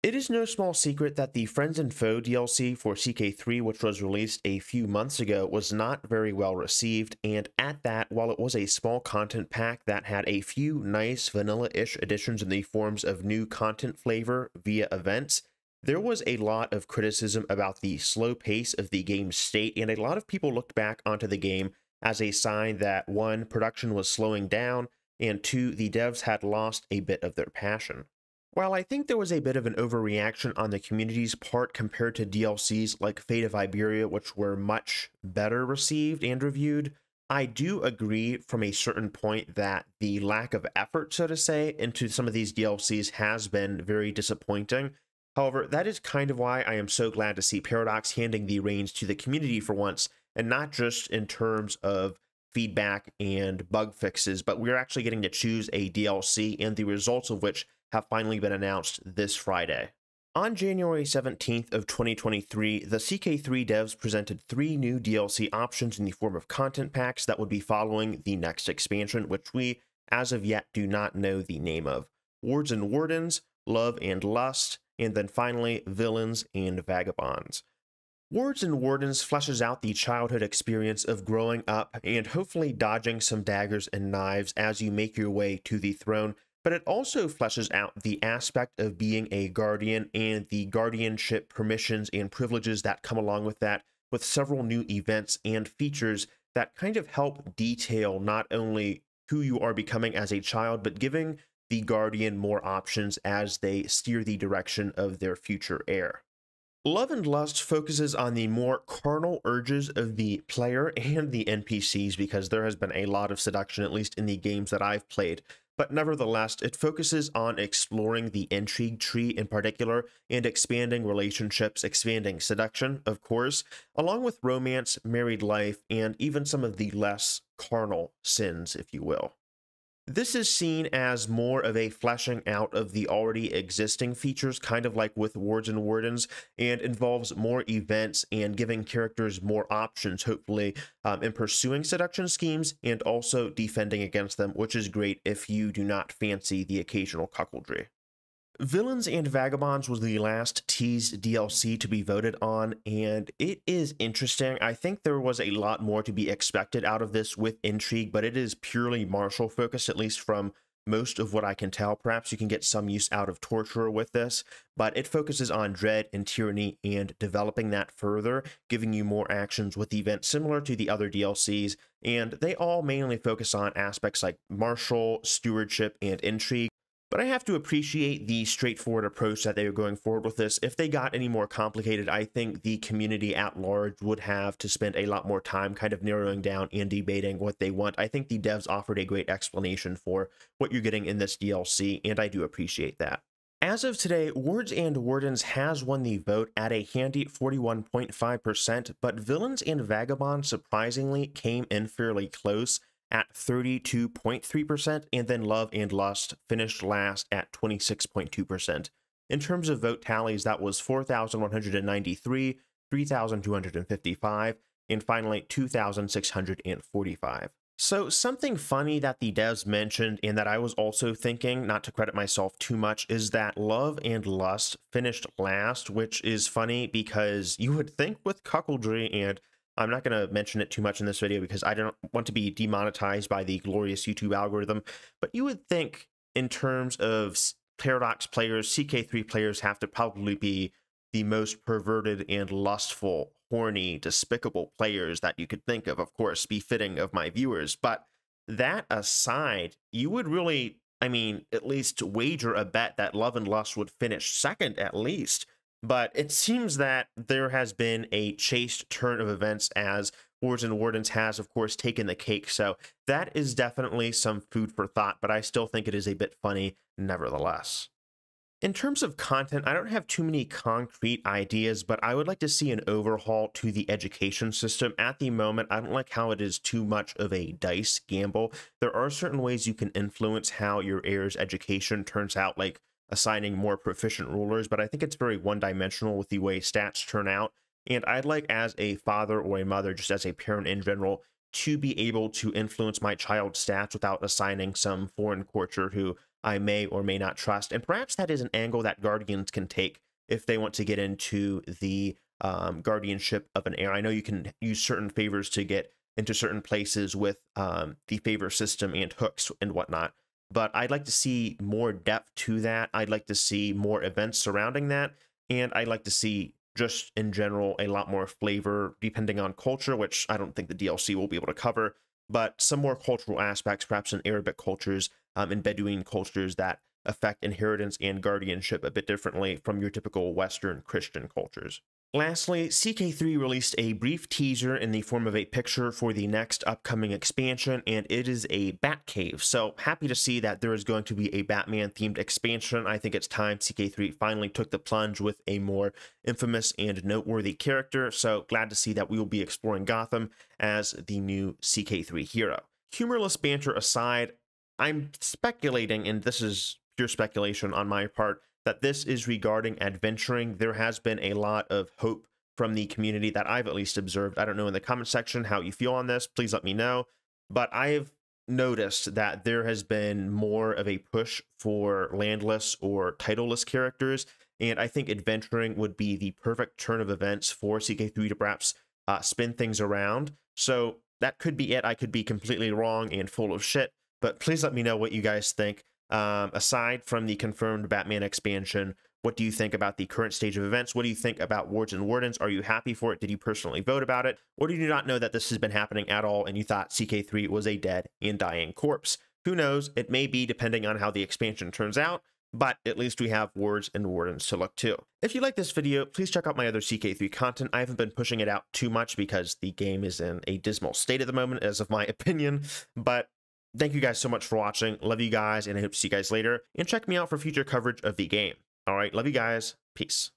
It is no small secret that the Friends and Foe DLC for CK3, which was released a few months ago, was not very well received, and at that, while it was a small content pack that had a few nice vanilla-ish additions in the forms of new content flavor via events, there was a lot of criticism about the slow pace of the game's state, and a lot of people looked back onto the game as a sign that, one, production was slowing down, and two, the devs had lost a bit of their passion. While I think there was a bit of an overreaction on the community's part compared to DLCs like Fate of Iberia, which were much better received and reviewed, I do agree from a certain point that the lack of effort, so to say, into some of these DLCs has been very disappointing. However, that is kind of why I am so glad to see Paradox handing the reins to the community for once, and not just in terms of feedback and bug fixes, but we're actually getting to choose a DLC and the results of which have finally been announced this Friday. On January 17th of 2023, the CK3 devs presented 3 new DLC options in the form of content packs that would be following the next expansion, which we, as of yet, do not know the name of. Wards and Wardens, Love and Lust, and then finally, Villains and Vagabonds. Wards and Wardens fleshes out the childhood experience of growing up and hopefully dodging some daggers and knives as you make your way to the throne, but it also fleshes out the aspect of being a guardian and the guardianship permissions and privileges that come along with that, with several new events and features that kind of help detail not only who you are becoming as a child, but giving the guardian more options as they steer the direction of their future heir. Love and Lust focuses on the more carnal urges of the player and the NPCs because there has been a lot of seduction, at least in the games that I've played. But nevertheless, it focuses on exploring the intrigue tree in particular and expanding relationships, expanding seduction, of course, along with romance, married life, and even some of the less carnal sins, if you will. This is seen as more of a fleshing out of the already existing features, kind of like with Wards and Wardens, and involves more events and giving characters more options, hopefully, in pursuing seduction schemes and also defending against them, which is great if you do not fancy the occasional cuckoldry. Villains and Vagabonds was the last teased DLC to be voted on, and it is interesting. I think there was a lot more to be expected out of this with intrigue, but it is purely martial focused, at least from most of what I can tell. Perhaps you can get some use out of torture with this, but it focuses on dread and tyranny and developing that further, giving you more actions with events similar to the other DLCs, and they all mainly focus on aspects like martial, stewardship, and intrigue. But I have to appreciate the straightforward approach that they are going forward with this. If they got any more complicated, I think the community at large would have to spend a lot more time kind of narrowing down and debating what they want. I think the devs offered a great explanation for what you're getting in this DLC, and I do appreciate that. As of today, Wards and Wardens has won the vote at a handy 41.5%, but Villains and Vagabonds surprisingly came in fairly close at 32.3%, and then Love and Lust finished last at 26.2%. In terms of vote tallies, that was 4,193, 3,255, and finally 2,645. So something funny that the devs mentioned and that I was also thinking, not to credit myself too much, is that Love and Lust finished last, which is funny because you would think with cuckoldry, and I'm not going to mention it too much in this video because I don't want to be demonetized by the glorious YouTube algorithm, but you would think in terms of Paradox players, CK3 players have to probably be the most perverted and lustful, horny, despicable players that you could think of course, befitting of my viewers. But that aside, you would really, I mean, at least wager a bet that Love and Lust would finish second at least. But it seems that there has been a chaste turn of events as Wards and Wardens has, of course, taken the cake. So that is definitely some food for thought, but I still think it is a bit funny nevertheless. In terms of content, I don't have too many concrete ideas, but I would like to see an overhaul to the education system. At the moment, I don't like how it is too much of a dice gamble. There are certain ways you can influence how your heir's education turns out, like assigning more proficient rulers, but I think it's very one-dimensional with the way stats turn out. And I'd like, as a father or a mother, just as a parent in general, to be able to influence my child's stats without assigning some foreign courtier who I may or may not trust. And perhaps that is an angle that Guardians can take if they want to get into the guardianship of an heir. I know you can use certain favors to get into certain places with the favor system and hooks and whatnot, but I'd like to see more depth to that. I'd like to see more events surrounding that, and I'd like to see just in general a lot more flavor depending on culture, which I don't think the DLC will be able to cover, but some more cultural aspects, perhaps in Arabic cultures and Bedouin cultures that affect inheritance and guardianship a bit differently from your typical Western Christian cultures. Lastly, CK3 released a brief teaser in the form of a picture for the next upcoming expansion, and it is a Batcave. So happy to see that there is going to be a Batman-themed expansion. I think it's time CK3 finally took the plunge with a more infamous and noteworthy character. So glad to see that we will be exploring Gotham as the new CK3 hero. Humorless banter aside, I'm speculating, and this is pure speculation on my part, that this is regarding adventuring. There has been a lot of hope from the community that I've at least observed. I don't know in the comment section how you feel on this. Please let me know. But I've noticed that there has been more of a push for landless or titleless characters, and I think adventuring would be the perfect turn of events for CK3 to perhaps spin things around. So that could be it. I could be completely wrong and full of shit, but please let me know what you guys think. Aside from the confirmed Batman expansion, what do you think about the current stage of events? What do you think about Wards and Wardens? Are you happy for it? Did you personally vote about it? Or do you not know that this has been happening at all and you thought CK3 was a dead and dying corpse? Who knows? It may be, depending on how the expansion turns out, but at least we have Wards and Wardens to look to. If you like this video, please check out my other CK3 content. I haven't been pushing it out too much because the game is in a dismal state at the moment, as of my opinion, but thank you guys so much for watching. Love you guys, and I hope to see you guys later. And check me out for future coverage of the game. All right, love you guys. Peace.